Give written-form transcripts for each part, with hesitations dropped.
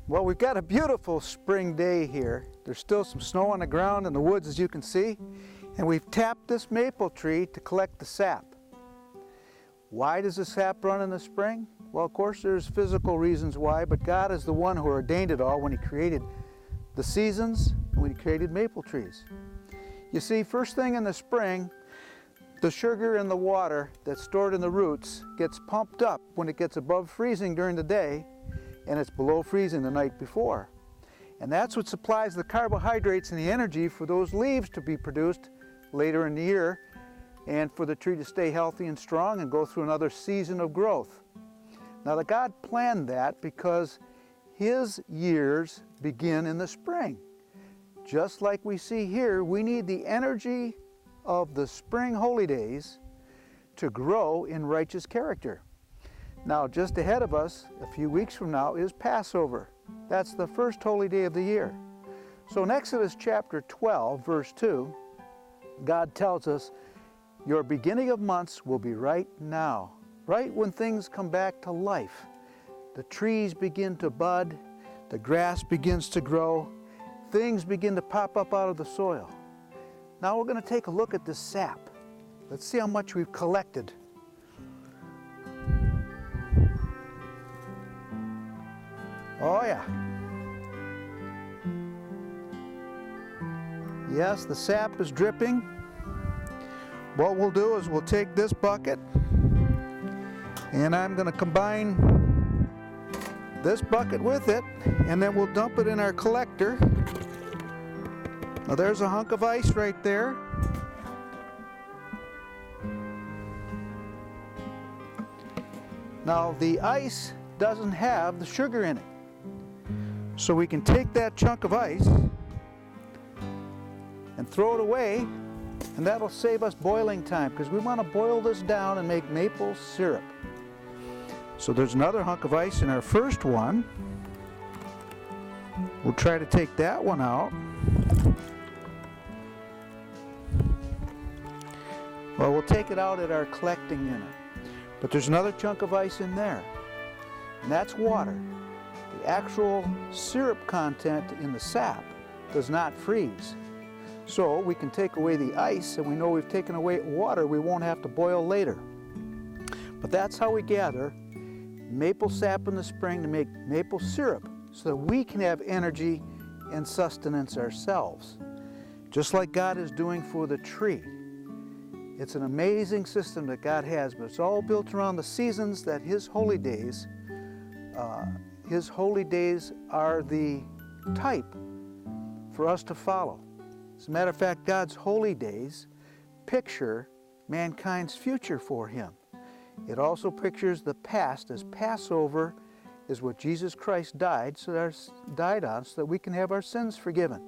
Well, we've got a beautiful spring day here. There's still some snow on the ground in the woods, as you can see, and we've tapped this maple tree to collect the sap. Why does the sap run in the spring? Well, of course, there's physical reasons why, but God is the one who ordained it all when He created the seasons and when He created maple trees. You see, first thing in the spring, the sugar in the water that's stored in the roots gets pumped up when it gets above freezing during the day, and it's below freezing the night before. And that's what supplies the carbohydrates and the energy for those leaves to be produced later in the year and for the tree to stay healthy and strong and go through another season of growth. Now, God planned that because His years begin in the spring. Just like we see here, we need the energy of the spring holy days to grow in righteous character. Now, just ahead of us, a few weeks from now, is Passover. That's the first holy day of the year. So in Exodus chapter 12, verse 2, God tells us, your beginning of months will be right now, right when things come back to life. The trees begin to bud, the grass begins to grow, things begin to pop up out of the soil. Now we're going to take a look at this sap. Let's see how much we've collected. Oh yeah. Yes, the sap is dripping. What we'll do is we'll take this bucket and I'm going to combine this bucket with it, and then we'll dump it in our collector. Now there's a hunk of ice right there. Now the ice doesn't have the sugar in it. So we can take that chunk of ice and throw it away, and that'll save us boiling time because we want to boil this down and make maple syrup. So there's another hunk of ice in our first one. We'll try to take that one out. Well, we'll take it out at our collecting unit. But there's another chunk of ice in there, and that's water. The actual syrup content in the sap does not freeze. So we can take away the ice, and we know we've taken away water we won't have to boil later. But that's how we gather maple sap in the spring to make maple syrup so that we can have energy and sustenance ourselves, just like God is doing for the tree. It's an amazing system that God has, but it's all built around the seasons that His holy days are the type for us to follow. As a matter of fact, God's holy days picture mankind's future for Him. It also pictures the past, as Passover is what Jesus Christ died on so that we can have our sins forgiven,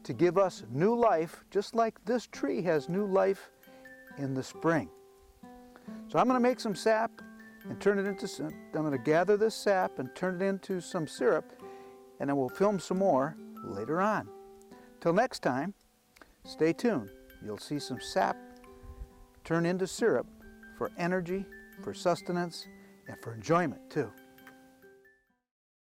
to give us new life, just like this tree has new life in the spring. So I'm going to make some sap and turn it into some. I'm going to gather this sap and turn it into some syrup, and then we'll film some more later on. Till next time, stay tuned. You'll see some sap turn into syrup for energy, for sustenance, and for enjoyment too.